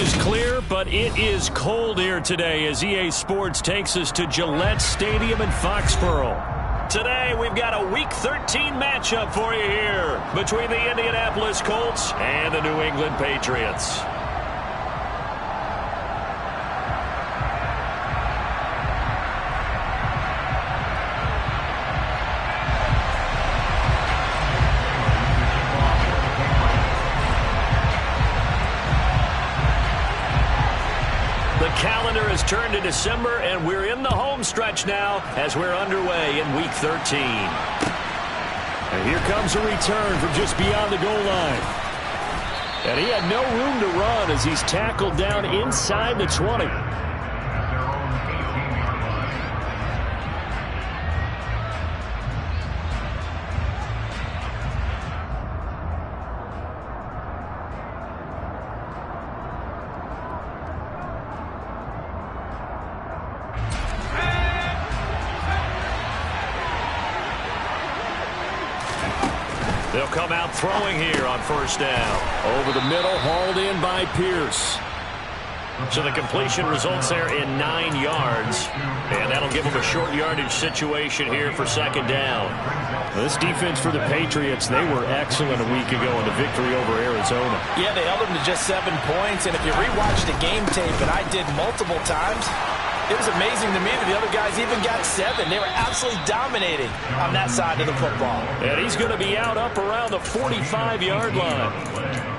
is clear, but it is cold here today as EA Sports takes us to Gillette Stadium in Foxborough. Today, we've got a Week 13 matchup for you here between the Indianapolis Colts and the New England Patriots. Calendar has turned to December, and we're in the home stretch now as we're underway in Week 13. And here comes a return from just beyond the goal line. And he had no room to run as he's tackled down inside the 20. They'll come out throwing here on first down. Over the middle, hauled in by Pierce. So the completion results there in 9 yards. And that'll give them a short yardage situation here for second down. This defense for the Patriots, they were excellent a week ago in the victory over Arizona. Yeah, they held them to just 7 points. And if you rewatch the game tape, and I did multiple times, it was amazing to me that the other guys even got 7. They were absolutely dominating on that side of the football. And he's going to be out up around the 45-yard line.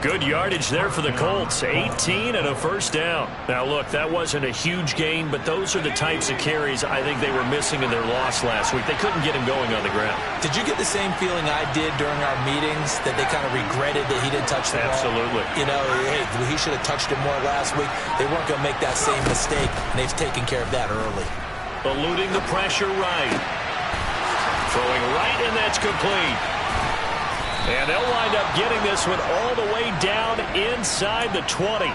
Good yardage there for the Colts. 18 and a first down. Now, look, that wasn't a huge gain, but those are the types of carries I think they were missing in their loss last week. They couldn't get him going on the ground. Did you get the same feeling I did during our meetings, that they kind of regretted that he didn't touch the ball? Absolutely. You know, hey, he should have touched it more last week. They weren't going to make that same mistake, and they've taken care of that early. Eluding the pressure right. Throwing right, and that's complete. And they'll wind up getting this one all the way down inside the 20.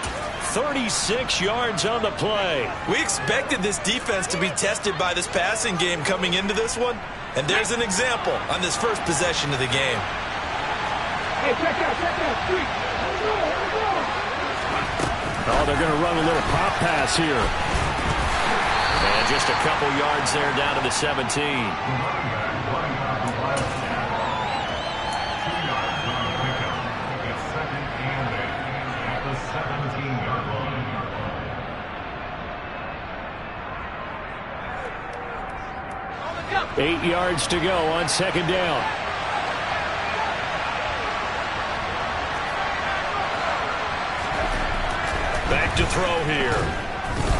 36 yards on the play. We expected this defense to be tested by this passing game coming into this one. And there's an example on this first possession of the game. Hey, check out, 3. Oh, they're going to run a little pop pass here. And just a couple yards there down to the 17. 8 yards to go on second down. Back to throw here.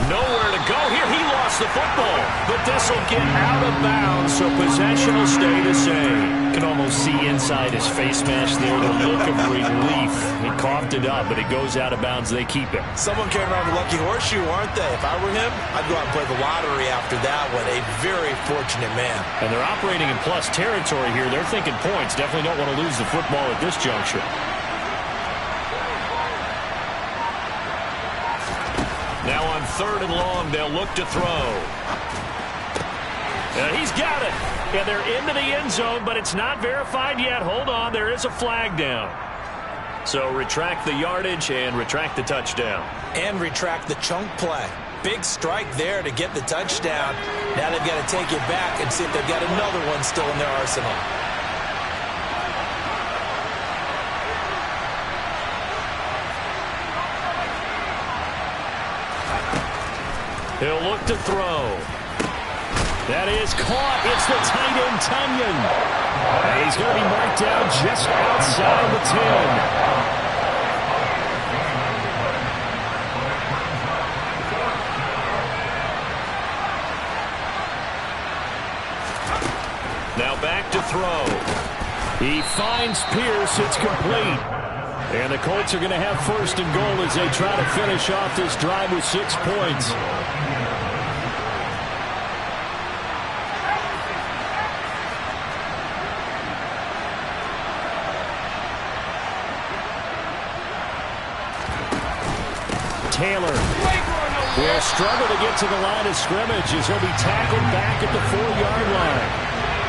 Nowhere to go here. He lost the football, but this will get out of bounds, so possession will stay the same. You can almost see inside his face mask there the look of relief. He coughed it up, but it goes out of bounds. They keep it. Someone came around with a lucky horseshoe, aren't they? If I were him, I'd go out and play the lottery after that one. A very fortunate man. And they're operating in plus territory here. They're thinking points. Definitely don't want to lose the football at this juncture. Now on 3rd and long, they'll look to throw. And he's got it. And they're into the end zone, but it's not verified yet. Hold on, there is a flag down. So retract the yardage and retract the touchdown. And retract the chunk play. Big strike there to get the touchdown. Now they've got to take it back and see if they've got another one still in their arsenal. He'll look to throw. That is caught. It's the tight end, Tunyon. And he's going to be marked down just outside the 10. Now back to throw. He finds Pierce. It's complete. And the Colts are going to have 1st and goal as they try to finish off this drive with 6 points. Taylor will struggle to get to the line of scrimmage as he'll be tackled back at the 4-yard line.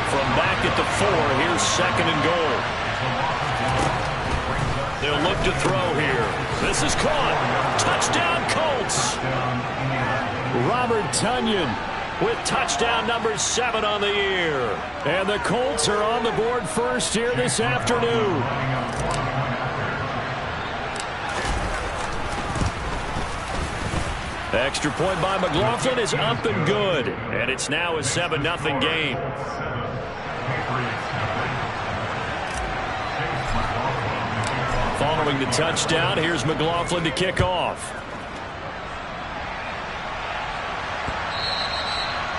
From back at the 4, here's 2nd and goal. They'll look to throw here. This is caught. Touchdown, Colts. Robert Tonyan with touchdown number 7 on the year. And the Colts are on the board first here this afternoon. Extra point by McLaughlin is up and good. And it's now a 7-0 game. Following the touchdown, here's McLaughlin to kick off.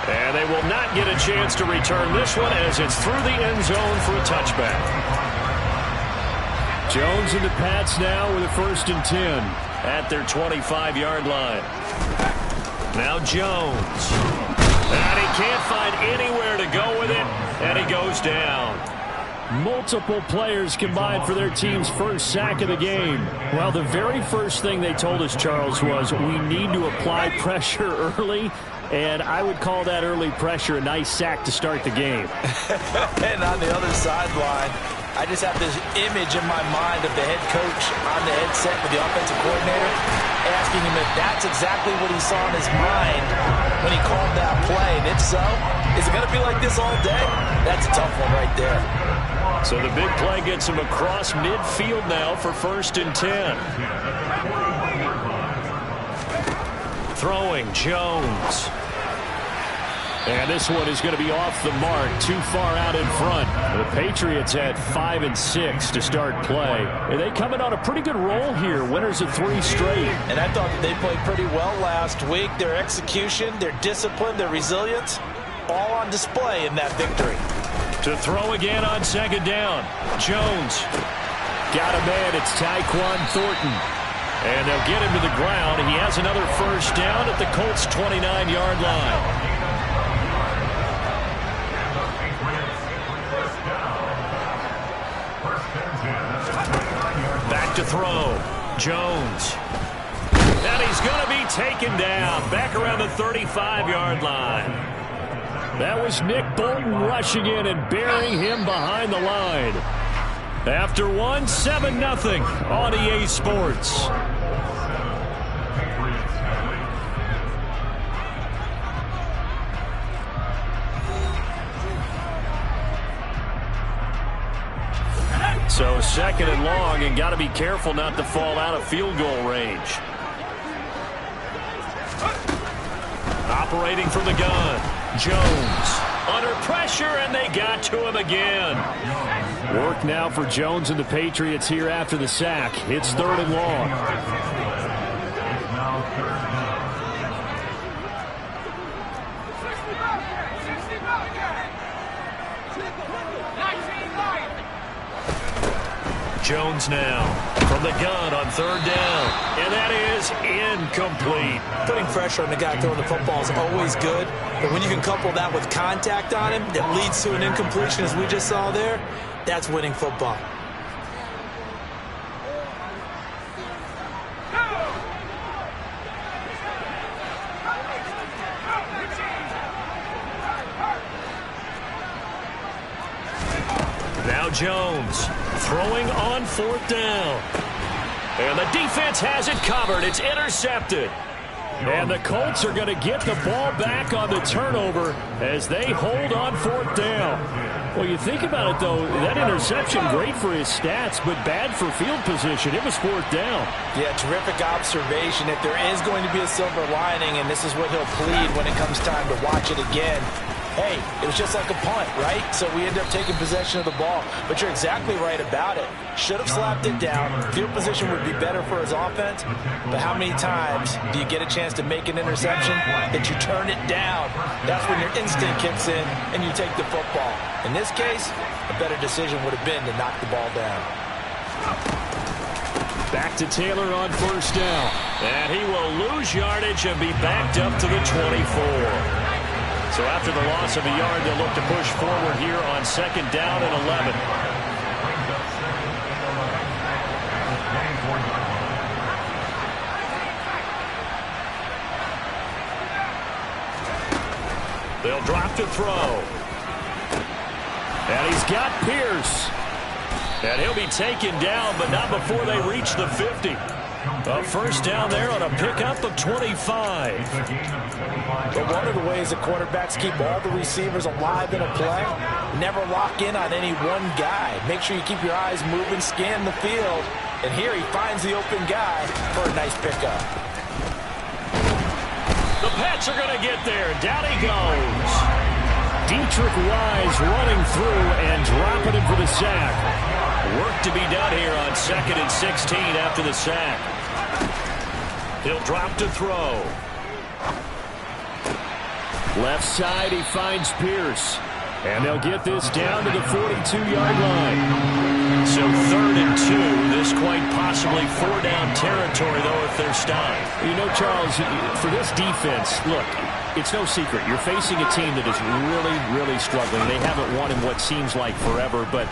And they will not get a chance to return this one as it's through the end zone for a touchback. Jones and the Pats now with a 1st and 10 at their 25-yard line. Now Jones. And he can't find anywhere to go with it, and he goes down. Multiple players combined for their team's first sack of the game. Well, the very first thing they told us, Charles, was we need to apply pressure early, and I would call that early pressure a nice sack to start the game. And on the other sideline, I just have this image in my mind of the head coach on the headset with the offensive coordinator asking him if that's exactly what he saw in his mind when he called that play. And if so, is it going to be like this all day? That's a tough one right there. So the big play gets him across midfield now for 1st and 10. Throwing, Jones. And this one is going to be off the mark, too far out in front. The Patriots had 5 and 6 to start play. And they coming on a pretty good roll here, winners of 3 straight. And I thought that they played pretty well last week. Their execution, their discipline, their resilience, all on display in that victory. To throw again on 2nd down. Jones. Got a man. It's Tyquan Thornton. And they'll get him to the ground. He has another 1st down at the Colts' 29-yard line. Back to throw. Jones. And he's going to be taken down. Back around the 35-yard line. That was Nick Bolton rushing in and burying him behind the line. After one, 7-0 on EA Sports. So 2nd and long, and got to be careful not to fall out of field goal range. Operating from the gun. Jones under pressure, and they got to him again. Work now for Jones and the Patriots here after the sack. It's 3rd and long. Jones now from the gun on 3rd down. And that is incomplete. Putting pressure on the guy throwing the football is always good. But when you can couple that with contact on him that leads to an incompletion, as we just saw there, that's winning football. Now Jones throwing on 4th down. And the defense has it covered. It's intercepted. And the Colts are going to get the ball back on the turnover as they hold on 4th down. Well, you think about it, though, that interception, great for his stats, but bad for field position. It was 4th down. Yeah, terrific observation. If there is going to be a silver lining, and this is what he'll plead when it comes time to watch it again, hey, it was just like a punt, right? So we end up taking possession of the ball. But you're exactly right about it. Should have slapped it down. Field position would be better for his offense. But how many times do you get a chance to make an interception that you turn it down? That's when your instinct kicks in and you take the football. In this case, a better decision would have been to knock the ball down. Back to Taylor on 1st down. And he will lose yardage and be backed up to the 24. So after the loss of a yard, they'll look to push forward here on 2nd down and 11. They'll drop to throw. And he's got Pierce. And he'll be taken down, but not before they reach the 50. A first down there on a pickup of 25. But one of the ways that quarterbacks keep all the receivers alive in a play, never lock in on any one guy. Make sure you keep your eyes moving, scan the field. And here he finds the open guy for a nice pickup. The Pats are going to get there. Down he goes. Dietrich Wise running through and dropping him for the sack. Work to be done here on 2nd and 16 after the sack. He'll drop to throw. Left side, he finds Pierce. And they'll get this down to the 42-yard line. So 3rd and 2. This quite possibly 4-down territory, though, if they're stopped. You know, Charles, for this defense, look, it's no secret. You're facing a team that is really, really struggling. They haven't won in what seems like forever, but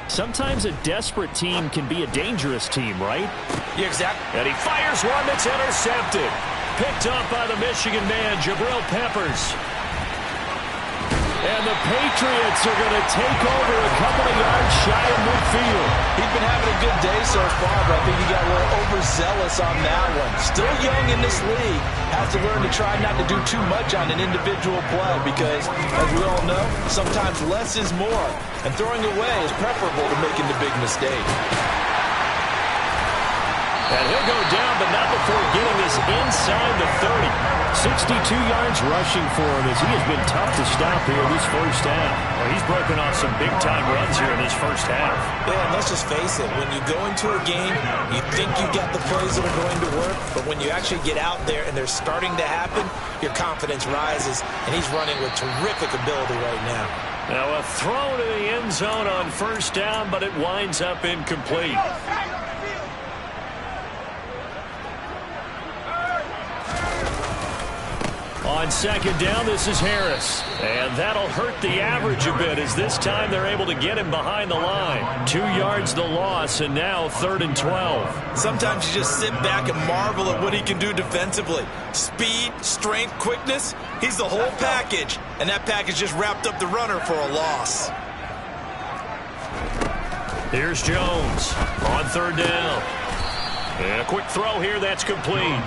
sometimes a desperate team can be a dangerous team, right? Yeah, exactly. And he fires one that's intercepted. Picked up by the Michigan man, Jabril Peppers. And the Patriots are going to take over a couple of yards shy of midfield. He's been having a good day so far, but I think he got a little overzealous on that one. Still young in this league. Has to learn to try not to do too much on an individual play because, as we all know, sometimes less is more. And throwing away is preferable to making the big mistake. And he'll go down, but not before getting this inside the 30. 62 yards rushing for him as he has been tough to stop here this first half. Well, he's broken off some big-time runs here in this first half. Yeah, and let's just face it. When you go into a game, you think you got the plays that are going to work, but when you actually get out there and they're starting to happen, your confidence rises, and he's running with terrific ability right now. Now a throw to the end zone on first down, but it winds up incomplete. On 2nd down, this is Harris. And that'll hurt the average a bit as this time they're able to get him behind the line. 2 yards the loss, and now 3rd and 12. Sometimes you just sit back and marvel at what he can do defensively. Speed, strength, quickness, he's the whole package. And that package just wrapped up the runner for a loss. Here's Jones on 3rd down. And a quick throw here, that's complete.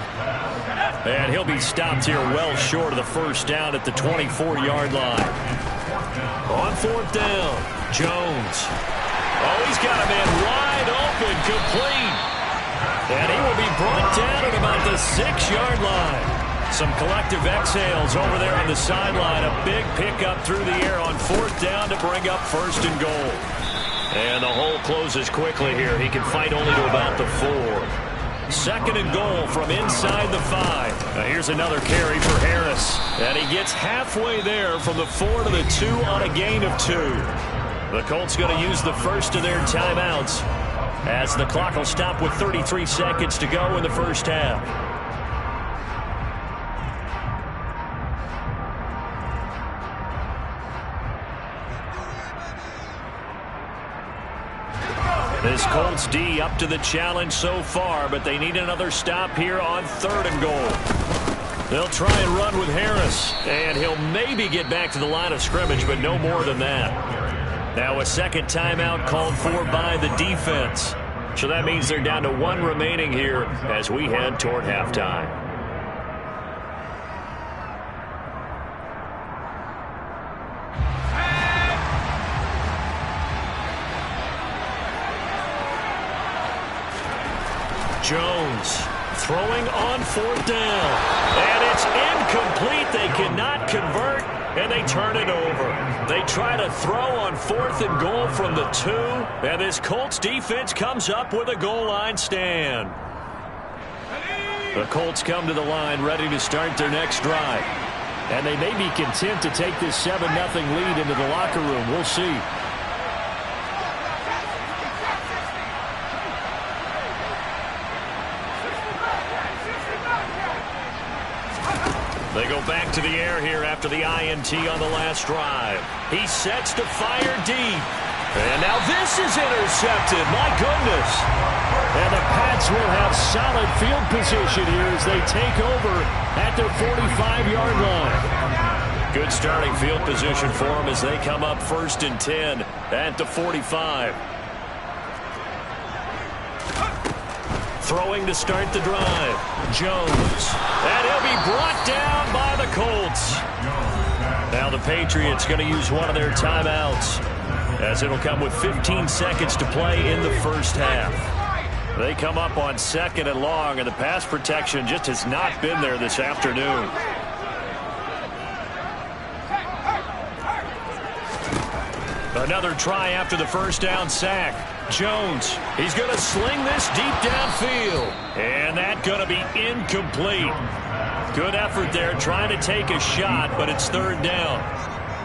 And he'll be stopped here well short of the first down at the 24-yard line. On 4th down, Jones. Oh, he's got a man wide open, complete. And he will be brought down at about the 6-yard line. Some collective exhales over there on the sideline. A big pickup through the air on 4th down to bring up 1st and goal. And the hole closes quickly here. He can fight only to about the 4. 2nd and goal from inside the 5. Now here's another carry for Harris. And he gets halfway there from the 4 to the 2 on a gain of 2. The Colts going to use the first of their timeouts as the clock will stop with 33 seconds to go in the first half. This Colts D up to the challenge so far, but they need another stop here on 3rd and goal. They'll try and run with Harris, and he'll maybe get back to the line of scrimmage, but no more than that. Now a 2nd timeout called for by the defense. So that means they're down to 1 remaining here as we head toward halftime. Jones throwing on 4th down. And it's incomplete. They cannot convert, and they turn it over. They try to throw on 4th and goal from the 2, and this Colts defense comes up with a goal line stand. The Colts come to the line ready to start their next drive. And they may be content to take this 7-0 lead into the locker room. We'll see. They go back to the air here after the INT on the last drive. He sets to fire deep. And now this is intercepted. My goodness. And the Pats will have solid field position here as they take over at their 45-yard line. Good starting field position for them as they come up 1st and 10 at the 45. throwing to start the drive. Jones. And he'll be brought down by the Colts. Now the Patriots going to use one of their timeouts, as it'll come with 15 seconds to play in the first half. They come up on 2nd and long, and the pass protection just has not been there this afternoon. Another try after the first down sack. Jones, he's going to sling this deep downfield. And that's going to be incomplete. Good effort there trying to take a shot, but it's 3rd down.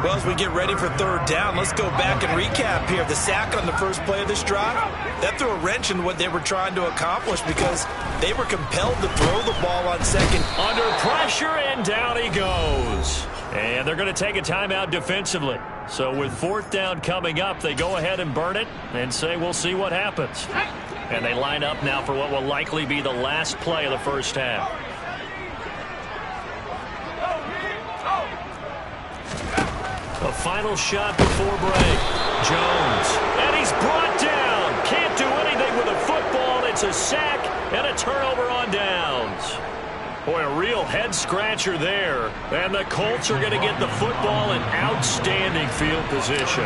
Well, as we get ready for 3rd down, let's go back and recap here. The sack on the first play of this drive, that threw a wrench in what they were trying to accomplish because they were compelled to throw the ball on 2nd. Under pressure, and down he goes. And they're going to take a timeout defensively. So with 4th down coming up, they go ahead and burn it and say we'll see what happens. And they line up now for what will likely be the last play of the first half. A final shot before break. Jones. And he's brought down. Can't do anything with a football. It's a sack and a turnover on downs. Boy, a real head-scratcher there. And the Colts are going to get the football in outstanding field position.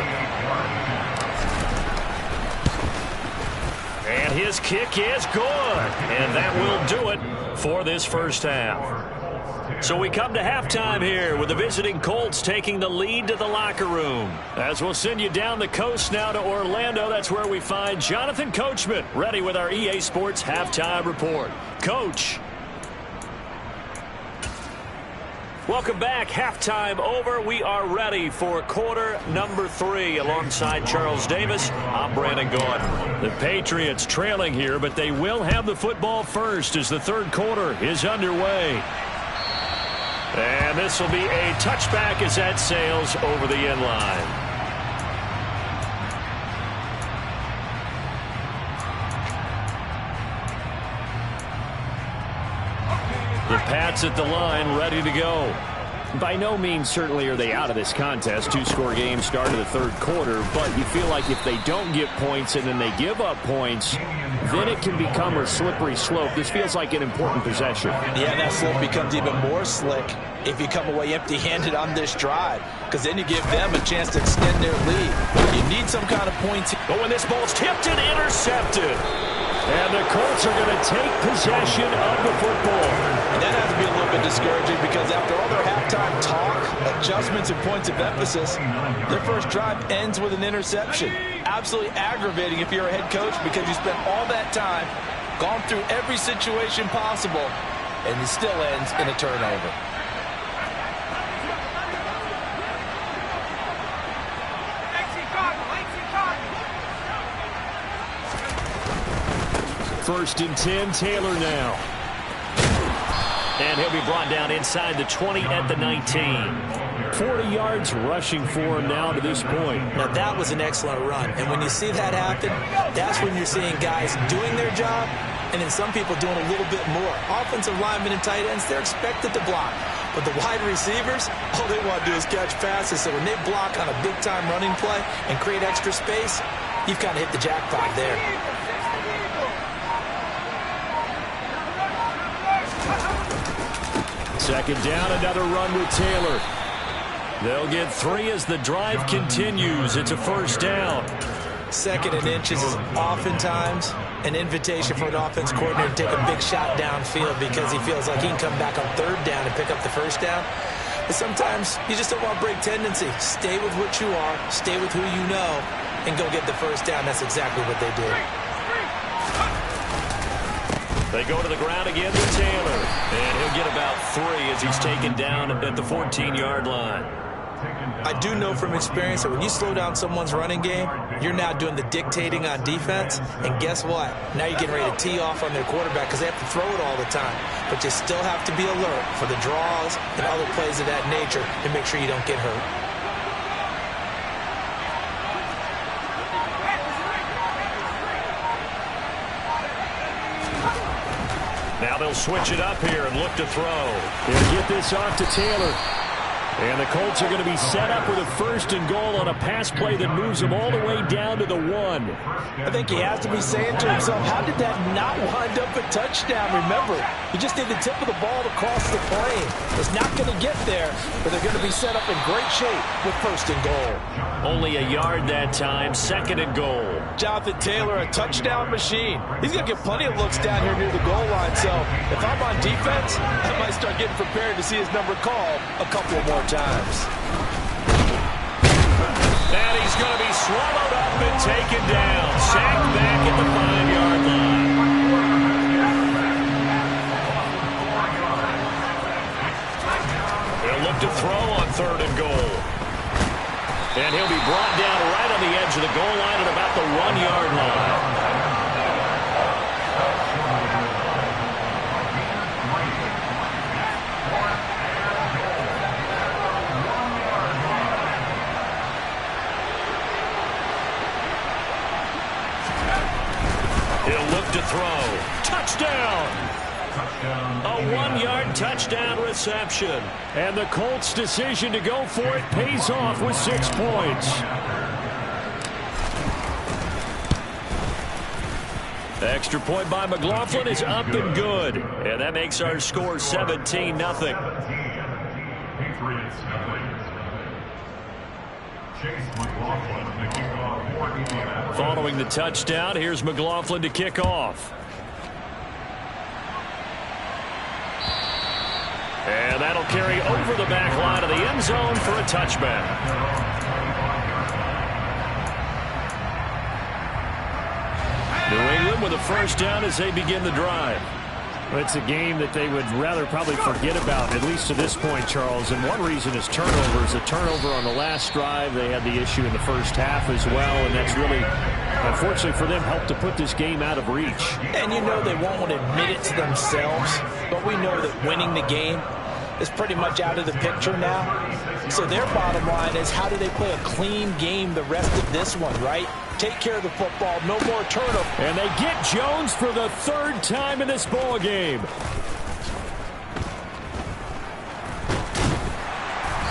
And his kick is good. And that will do it for this first half. So we come to halftime here with the visiting Colts taking the lead to the locker room. As we'll send you down the coast now to Orlando, that's where we find Jonathan Coachman ready with our EA Sports Halftime Report. Coach. Welcome back. Halftime over. We are ready for quarter number 3. Alongside Charles Davis, I'm Brandon Gaudin. The Patriots trailing here, but they will have the football first as the 3rd quarter is underway. And this will be a touchback as that sails over the end line. The Pats at the line, ready to go. By no means certainly are they out of this contest. 2-score game start of the 3rd quarter, but you feel like if they don't get points and then they give up points, then it can become a slippery slope. This feels like an important possession. Yeah, that slope becomes even more slick if you come away empty-handed on this drive, because then you give them a chance to extend their lead. You need some kind of points. But when this ball's tipped and intercepted, and the Colts are going to take possession of the football. And that has to be a little bit discouraging because after all their halftime talk, adjustments, and points of emphasis, their first drive ends with an interception. Absolutely aggravating if you're a head coach because you spent all that time, gone through every situation possible, and it still ends in a turnover. First and 10, Taylor now. And he'll be brought down inside the 20 at the 19. 40 yards rushing for him now to this point. Now that was an excellent run. And when you see that happen, that's when you're seeing guys doing their job and then some people doing a little bit more. Offensive linemen and tight ends, they're expected to block. But the wide receivers, all they want to do is catch passes. So when they block on a big-time running play and create extra space, you've kind of hit the jackpot there. Second down, another run with Taylor. They'll get 3 as the drive continues. It's a first down. 2nd and inches is oftentimes an invitation for an offense coordinator to take a big shot downfield because he feels like he can come back on 3rd down and pick up the first down. But sometimes you just don't want to break tendency. Stay with what you are, stay with who you know, and go get the first down. That's exactly what they did. They go to the ground again with Taylor. And he'll get about 3 as he's taken down at the 14-yard line. I do know from experience that when you slow down someone's running game, you're now doing the dictating on defense. And guess what? Now you're getting ready to tee off on their quarterback because they have to throw it all the time. But you still have to be alert for the draws and other plays of that nature to make sure you don't get hurt. Now they'll switch it up here and look to throw. They'll get this off to Taylor. And the Colts are going to be set up with a 1st and goal on a pass play that moves them all the way down to the 1. I think he has to be saying to himself, how did that not wind up a touchdown? Remember, he just did the tip of the ball across the plane. It's not going to get there, but they're going to be set up in great shape with 1st and goal. Only a yard that time, 2nd and goal. Jonathan Taylor, a touchdown machine. He's going to get plenty of looks down here near the goal line, so if I'm on defense, I might start getting prepared to see his number called a couple more times. And he's going to be swallowed up and taken down. Sacked back at the 5-yard line. They'll look to throw on 3rd and goal. And he'll be brought down right on the edge of the goal line at about the 1-yard line. He'll look to throw. Touchdown! A 1-yard touchdown reception. And the Colts' decision to go for it pays off with 6 points. Extra point by McLaughlin is up and good. And that makes our score 17-0. Following the touchdown, here's McLaughlin to kick off. And that'll carry over the back line of the end zone for a touchback. New England with a 1st down as they begin the drive. Well, it's a game that they would rather probably forget about, at least to this point, Charles. And one reason is turnovers. A turnover on the last drive. They had the issue in the first half as well, and that's really, unfortunately for them, helped to put this game out of reach. And you know they won't want to admit it to themselves, but we know that winning the game is pretty much out of the picture now. So their bottom line is, how do they play a clean game the rest of this one, right? Take care of the football, no more turnover. And they get Jones for the 3rd time in this ball game.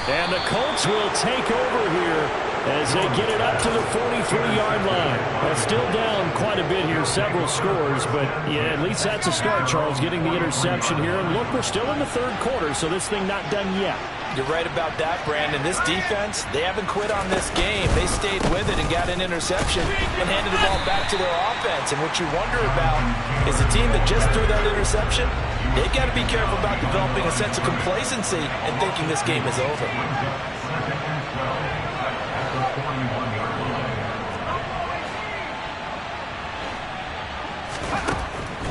And the Colts will take over here as they get it up to the 43-yard line. Well, still down quite a bit here, several scores, but yeah, at least that's a start, Charles, getting the interception here. And look, we're still in the 3rd quarter, so this thing not done yet. You're right about that, Brandon. This defense, they haven't quit on this game. They stayed with it and got an interception and handed the ball back to their offense. And what you wonder about is the team that just threw that interception, they've got to be careful about developing a sense of complacency and thinking this game is over.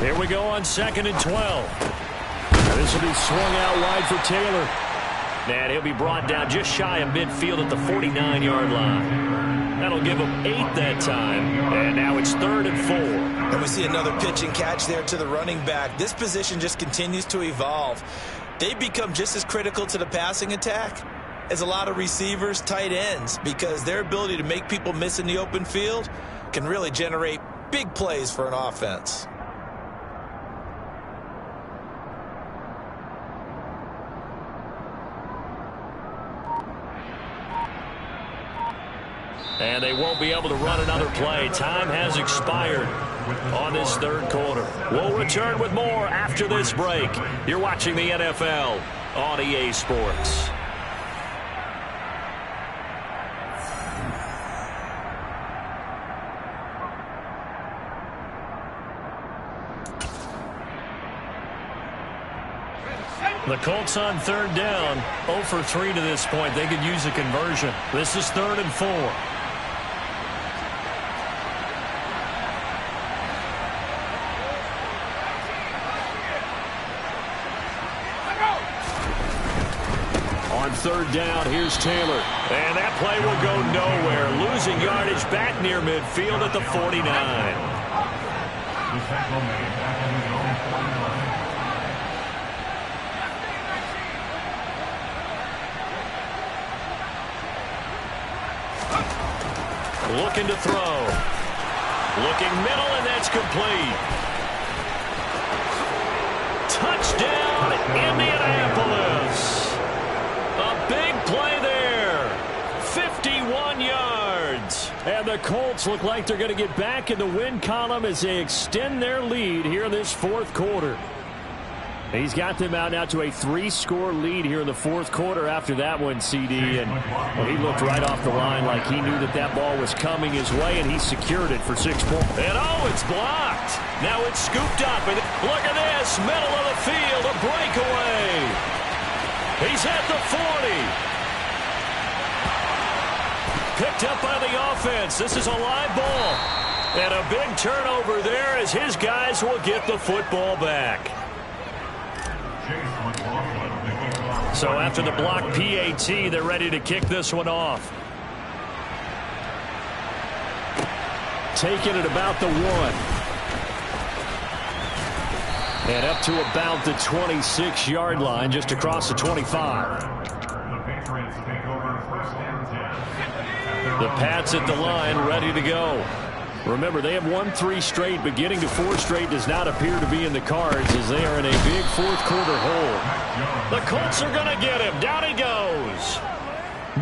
Here we go on 2nd and 12. This will be swung out wide for Taylor. And he'll be brought down just shy of midfield at the 49-yard line. That'll give him 8 that time. And now it's 3rd and 4. And we see another pitch and catch there to the running back. This position just continues to evolve. They become just as critical to the passing attack as a lot of receivers, tight ends, because their ability to make people miss in the open field can really generate big plays for an offense. And they won't be able to run another play. Time has expired on this 3rd quarter. We'll return with more after this break. You're watching the NFL on EA Sports. The Colts on 3rd down, 0 for 3 to this point. They could use a conversion. This is 3rd and 4. On 3rd down, here's Taylor. And that play will go nowhere. Losing yardage back near midfield at the 49. Looking to throw. Looking middle, and that's complete. Touchdown, Indianapolis. A big And the Colts look like they're going to get back in the win column as they extend their lead here in this fourth quarter. He's got them out now to a 3-score lead here in the fourth quarter after that one, CD. And well, he looked right off the line like he knew that ball was coming his way, and he secured it for 6 points. And oh, it's blocked. Now it's scooped up. And look at this, middle of the field, a breakaway. He's at the 40. Picked up by the offense. This is a live ball. And a big turnover there as his guys will get the football back. So after the block PAT, they're ready to kick this one off. Taking it about the 1. And up to about the 26-yard line, just across the 25. The Pats at the line, ready to go. Remember, they have won 3 straight, but getting to 4 straight does not appear to be in the cards as they are in a big fourth quarter hole. The Colts are going to get him. Down he goes.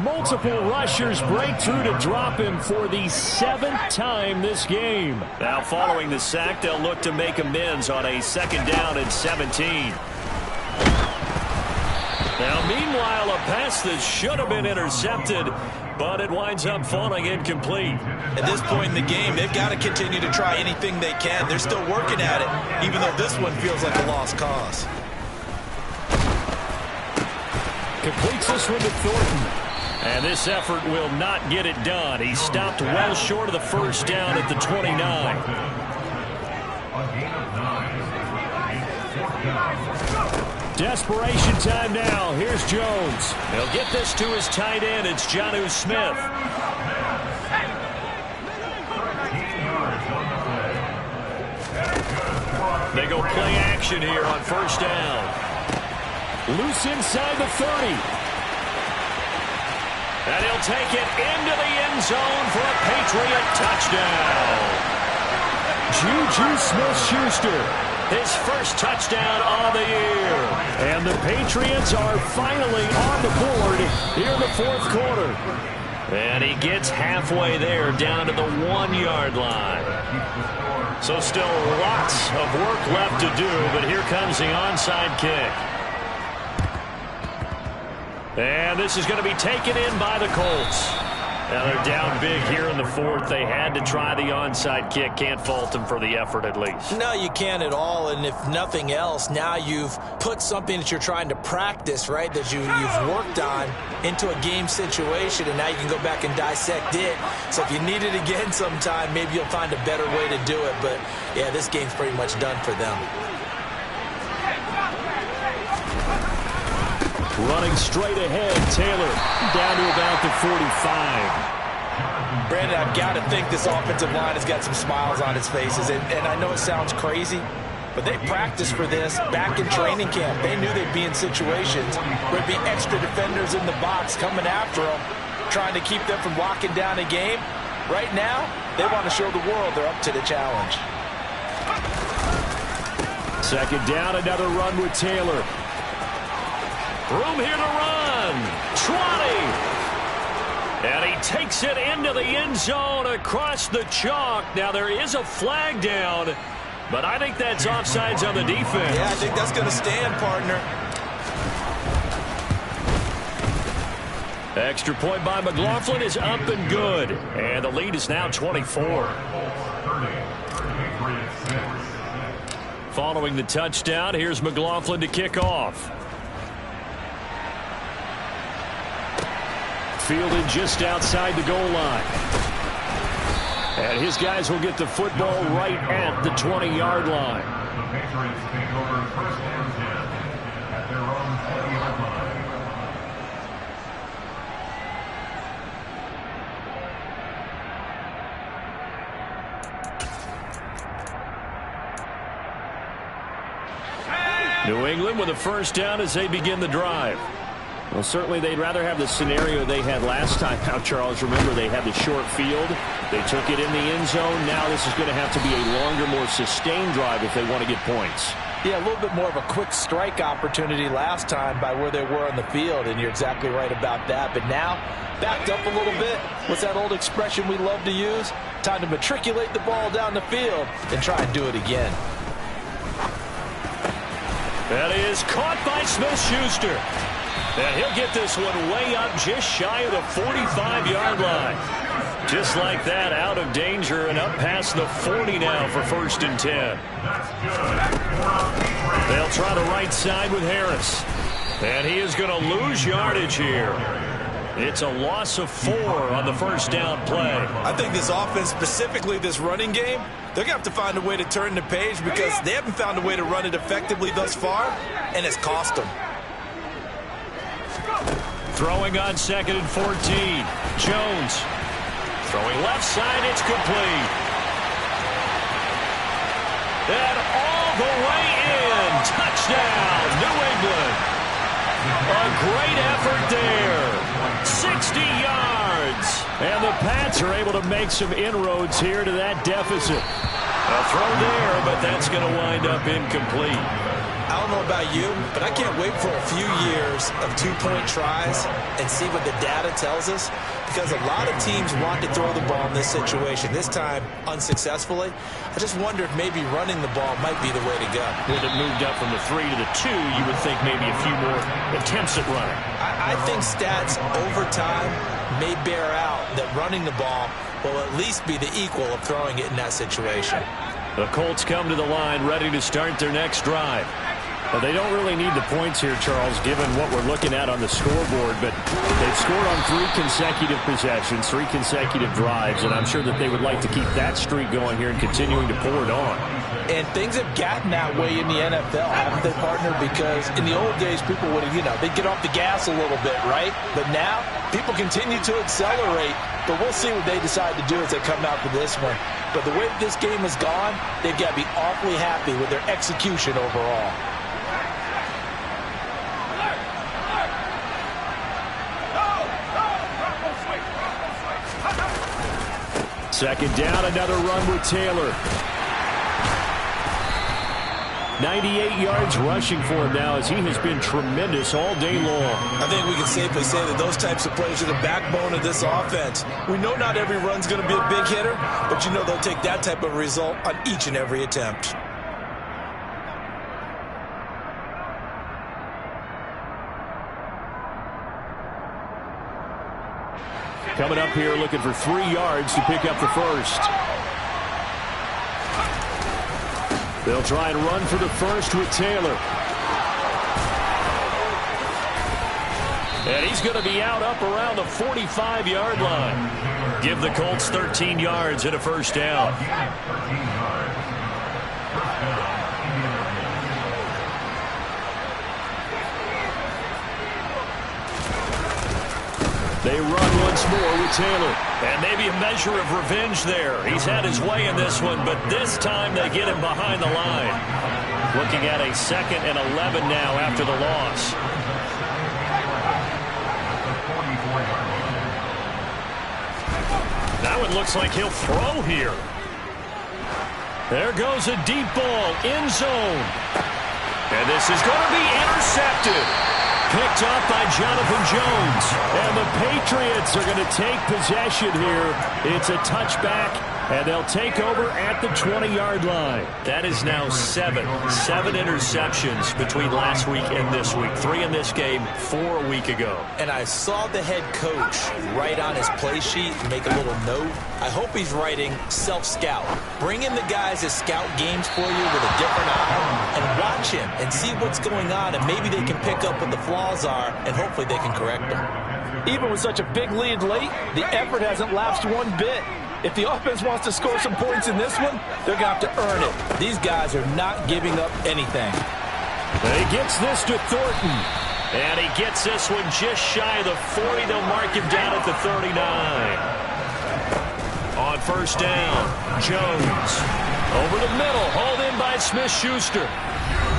Multiple rushers break through to drop him for the 7th time this game. Now following the sack, they'll look to make amends on a 2nd down and 17. Now meanwhile, a pass that should have been intercepted, but it winds up falling incomplete. At this point in the game, they've got to continue to try anything they can. They're still working at it, even though this one feels like a lost cause. Completes this one to Thornton. And this effort will not get it done. He stopped well short of the first down at the 29. Desperation time now. Here's Jones. He'll get this to his tight end. It's Jonnu Smith. They go play action here on first down. Loose inside the 30. And he'll take it into the end zone for a Patriot touchdown. Juju Smith-Schuster. His first touchdown of the year. And the Patriots are finally on the board here in the fourth quarter. And he gets halfway there, down to the 1-yard line. So still lots of work left to do, but here comes the onside kick. And this is going to be taken in by the Colts. Now they're down big here in the fourth. They had to try the onside kick. Can't fault them for the effort at least. No, you can't at all. And if nothing else, now you've put something that you're trying to practice, right, that you've worked on into a game situation, and now you can go back and dissect it. So if you need it again sometime, maybe you'll find a better way to do it. But, yeah, this game's pretty much done for them. Running straight ahead, Taylor down to about the 45. Brandon, I've got to think this offensive line has got some smiles on its faces. And I know it sounds crazy, but they practiced for this back in training camp. They knew they'd be in situations where there'd be extra defenders in the box coming after them, trying to keep them from locking down a game. Right now, they want to show the world they're up to the challenge. Second down, another run with Taylor. Room here to run. 20. And he takes it into the end zone across the chalk. Now there is a flag down, but I think that's offsides on the defense. Yeah, I think that's going to stand, partner. Extra point by McLaughlin is up and good. And the lead is now 24. Following the touchdown, here's McLaughlin to kick off. Fielded just outside the goal line. And his guys will get the football right at the 20-yard line. The Patriots take over first and 10 at their own 20-yard line. New England with a first down as they begin the drive. Well, certainly they'd rather have the scenario they had last time out, Charles. Remember, they had the short field. They took it in the end zone. Now this is going to have to be a longer, more sustained drive if they want to get points. Yeah, a little bit more of a quick strike opportunity last time by where they were on the field, and you're exactly right about that. But now, backed up a little bit. What's that old expression we love to use? Time to matriculate the ball down the field and try and do it again. That is caught by Smith-Schuster. And he'll get this one way up just shy of the 45-yard line. Just like that, out of danger and up past the 40 now for 1st and 10. They'll try the right side with Harris. And he is going to lose yardage here. It's a loss of 4 on the 1st down play. I think this offense, specifically this running game, they're going to have to find a way to turn the page because they haven't found a way to run it effectively thus far, and it's cost them. Throwing on 2nd and 14. Jones. Throwing left side, it's complete. And all the way in. Touchdown, New England. A great effort there. 60 yards. And the Pats are able to make some inroads here to that deficit. A throw there, but that's going to wind up incomplete. I don't know about you, but I can't wait for a few years of two-point tries and see what the data tells us, because a lot of teams want to throw the ball in this situation, this time unsuccessfully. I just wonder if maybe running the ball might be the way to go. With it moved up from the 3 to the 2, you would think maybe a few more attempts at running. I think stats over time may bear out that running the ball will at least be the equal of throwing it in that situation. The Colts come to the line ready to start their next drive. Well, they don't really need the points here, Charles, given what we're looking at on the scoreboard, but they've scored on 3 consecutive possessions, 3 consecutive drives, and I'm sure that they would like to keep that streak going here and continuing to pour it on. And things have gotten that way in the NFL, haven't they, partner? Because in the old days, people would, they'd get off the gas a little bit, right? But now, people continue to accelerate, but we'll see what they decide to do as they come out for this one. But the way that this game has gone, they've got to be awfully happy with their execution overall. Second down, another run with Taylor. 98 yards rushing for him now as he has been tremendous all day long. I think we can safely say that those types of plays are the backbone of this offense. We know not every run's going to be a big hitter, but they'll take that type of result on each and every attempt. Coming up here looking for 3 yards to pick up the first. They'll try and run for the first with Taylor. And he's going to be out up around the 45-yard line. Give the Colts 13 yards and a first down. They run once more with Taylor. And maybe a measure of revenge there. He's had his way in this one, but this time they get him behind the line. Looking at a 2nd and 11 now after the loss. Now it looks like he'll throw here. There goes a deep ball, end zone. And this is going to be intercepted. Picked off by Jonathan Jones. And the Patriots are going to take possession here. It's a touchback, and they'll take over at the 20-yard line. That is now 7 interceptions between last week and this week. 3 in this game, 4 a week ago. And I saw the head coach write on his play sheet, make a little note. I hope he's writing self-scout. Bring in the guys that scout games for you with a different eye and watch him and see what's going on, and maybe they can pick up what the flaws are, and hopefully they can correct them. Even with such a big lead late, the effort hasn't lapsed one bit. If the offense wants to score some points in this one, they're going to have to earn it. These guys are not giving up anything. He gets this to Thornton. And he gets this one just shy of the 40. They'll mark him down at the 39. On first down, Jones. Over the middle, hauled in by Smith-Schuster.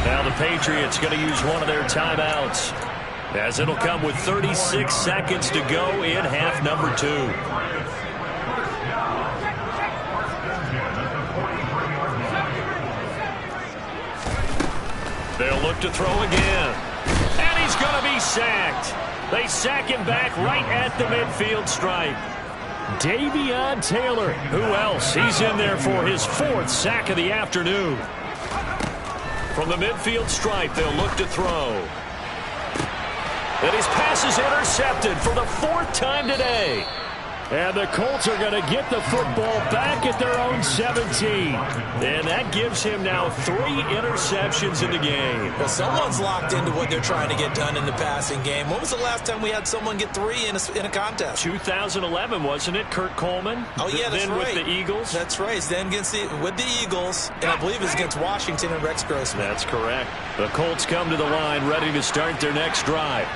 Now the Patriots going to use one of their timeouts, as it'll come with 36 seconds to go in half number 2. look to throw again. And he's going to be sacked. They sack him back right at the midfield stripe. Davion Taylor. Who else? He's in there for his 4th sack of the afternoon. From the midfield stripe, they'll look to throw. And his pass is intercepted for the 4th time today. And the Colts are going to get the football back at their own 17. And that gives him now 3 interceptions in the game. Well, someone's locked into what they're trying to get done in the passing game. When was the last time we had someone get 3 in a contest? 2011, wasn't it? Kurt Coleman? Oh, yeah, that's then right. with the Eagles? That's right. Then with the Eagles, and I believe it's against Washington and Rex Grossman. That's correct. The Colts come to the line ready to start their next drive.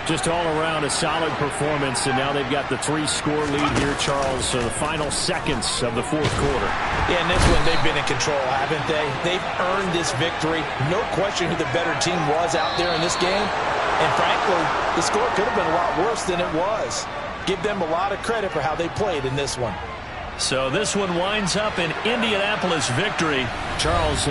Just all around a solid performance, and now they've got the 3-score lead here, Charles. So the final seconds of the 4th quarter. Yeah, in this one, they've been in control, haven't they? They've earned this victory. No question who the better team was out there in this game. And frankly, the score could have been a lot worse than it was. Give them a lot of credit for how they played in this one. So this one winds up an Indianapolis victory. Charles,